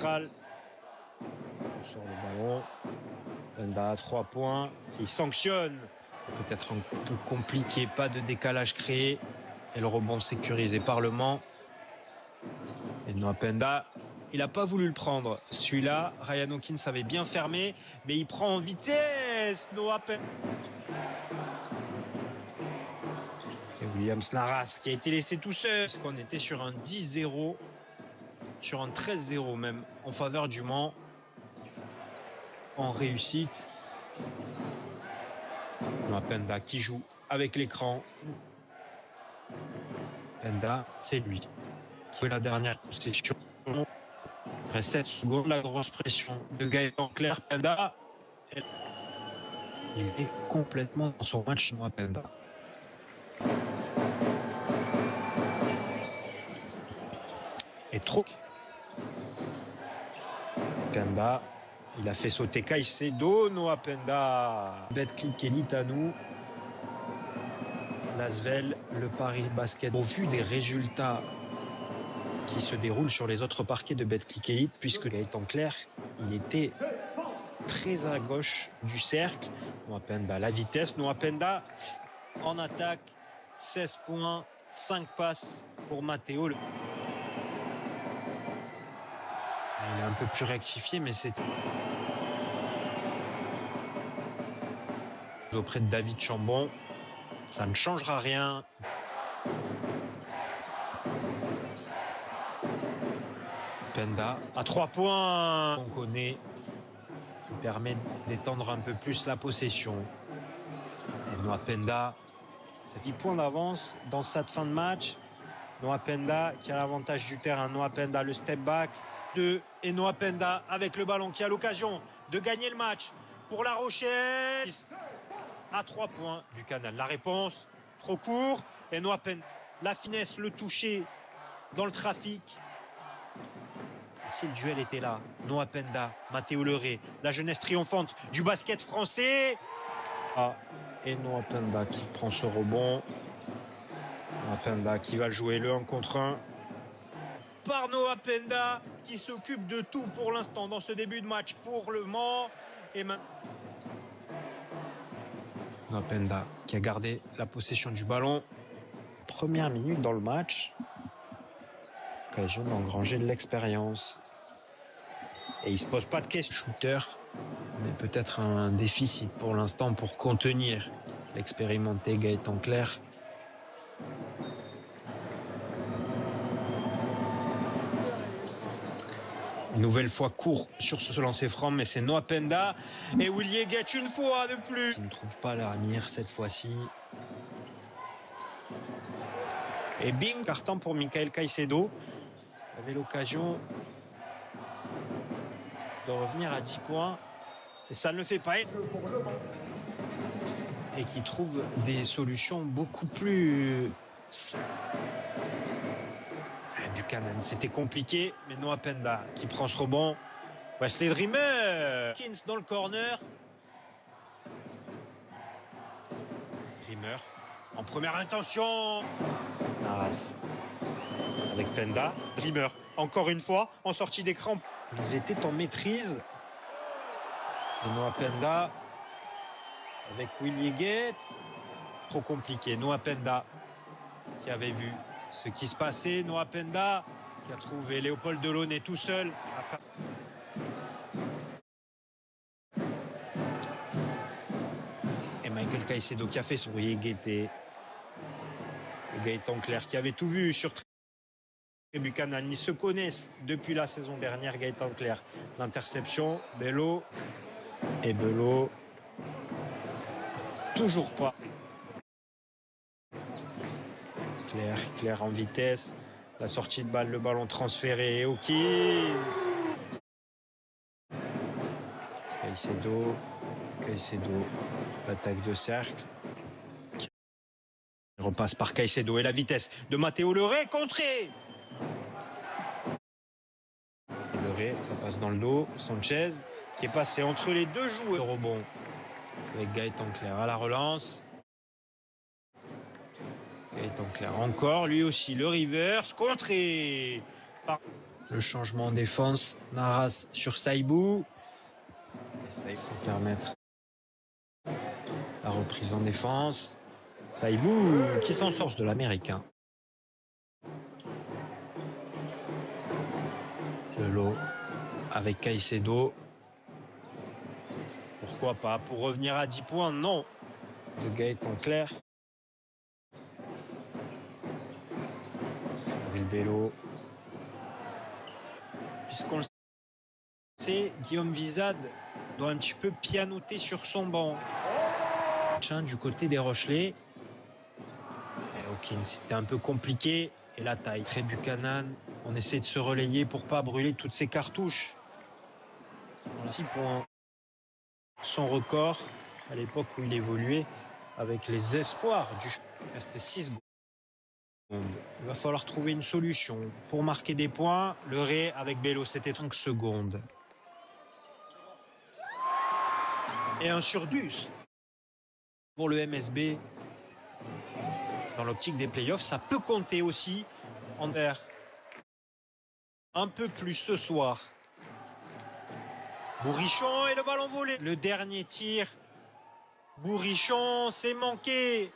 central. Sur le ballon. Penda à 3 points. Il sanctionne. Peut-être un peu compliqué, pas de décalage créé. Et le rebond sécurisé par le Mans. Et Noah Penda, il n'a pas voulu le prendre. Celui-là, Ryan Hawkins avait bien fermé, mais il prend en vitesse. Noah Penda. Et Williams Laras qui a été laissé tout seul. Parce qu'on était sur un 10-0, sur un 13-0 même, en faveur du Mans. En réussite. Noah Penda qui joue avec l'écran. Penda, c'est lui. Qui fait la dernière possession. Il reste 7 secondes, la grosse pression de Gaëtan Clerc. Penda, il est complètement dans son match, Noah Penda. Et trop. Penda, il a fait sauter Caicedo. Noah Penda. Betclic Elite à nous. L'Asvel, le Paris Basket. Au vu des résultats qui se déroulent sur les autres parquets de Betclic Elite, puisque Gaëtan Clerc, il était très à gauche du cercle. Noah Penda, la vitesse. Noah Penda en attaque. 16 points, 5 passes pour Matteo. Il est un peu plus rectifié, mais c'est auprès de David Chambon. Ça ne changera rien. Penda à 3 points. On connaît, qui permet d'étendre un peu plus la possession. Et Noah Penda, c'est 10 points d'avance dans cette fin de match. Noah Penda qui a l'avantage du terrain. Noah Penda, le step back. 2 et Noah Penda avec le ballon qui a l'occasion de gagner le match pour La Rochelle. À 3 points du Canal. La réponse, trop court. Et Noah Penda, la finesse, le toucher dans le trafic. Si le duel était là, Noah Penda, Matteo Leray, la jeunesse triomphante du basket français. Ah, et Noah Penda qui prend ce rebond. Noah Penda qui va jouer le 1 contre 1. Par Noah Penda qui s'occupe de tout pour l'instant dans ce début de match pour le Mans. Et Noah Penda qui a gardé la possession du ballon. Première minute dans le match. Occasion d'engranger de l'expérience. Et il ne se pose pas de question. Shooter, mais peut-être un déficit pour l'instant pour contenir l'expérimenté Gaëtan Clerc. Une nouvelle fois court sur ce lancer franc, mais c'est Noah Penda et Willie Guette une fois de plus. Il ne trouve pas la mire cette fois-ci. Et bing, carton pour Michael Caicedo. Il avait l'occasion de revenir à 10 points. Et ça ne le fait pas. Et qui trouve des solutions beaucoup plus... Buchanan, c'était compliqué, mais Noah Penda qui prend ce rebond. Wesley Dreamer. Kins dans le corner. Dreamer en première intention. Naras avec Penda. Dreamer encore une fois en sortie d'écran. Ils étaient en maîtrise. Et Noah Penda avec Willie Guette. Trop compliqué. Noah Penda qui avait vu ce qui se passait. Noah Penda qui a trouvé Léopold Delaunay tout seul. Et Michael Caicedo qui a fait son Guettet. Gaëtan Clerc qui avait tout vu sur Buchanan. Ils se connaissent depuis la saison dernière. Gaëtan Clerc. L'interception. Bello. Et Bello. Toujours pas. Claire en vitesse, la sortie de balle, le ballon transféré et Hawkins. Caicedo, l'attaque de cercle. Il repasse par Caicedo et la vitesse de Matteo Leray, contré. Leray passe dans le dos, Sanchez qui est passé entre les deux joueurs. Le rebond avec Gaëtan Clerc à la relance. Gaëtan Clerc encore, lui aussi le reverse, contré par Le changement en défense, Naras sur Saibou. Essaye pour permettre la reprise en défense. Saibou qui s'en sort de l'américain. Delot avec Caicedo. Pourquoi pas? Pour revenir à 10 points, non. De Gaëtan Clair. Bello. Puisqu'on le sait, Guillaume Vizade doit un petit peu pianoter sur son banc. Du côté des Rochelais. Hawkins, c'était un peu compliqué. Et la taille. Très Buchanan. On essaie de se relayer pour pas brûler toutes ces cartouches. 6 points. Son record à l'époque où il évoluait avec les espoirs du jeu. Il restait 6 secondes. Il va falloir trouver une solution pour marquer des points. Le Ré avec Bello, c'était 30 secondes. Et un sur 10 pour le MSB. Dans l'optique des playoffs, ça peut compter aussi en air. Un peu plus ce soir. Bourrichon et le ballon volé. Le dernier tir. Bourrichon, c'est manqué.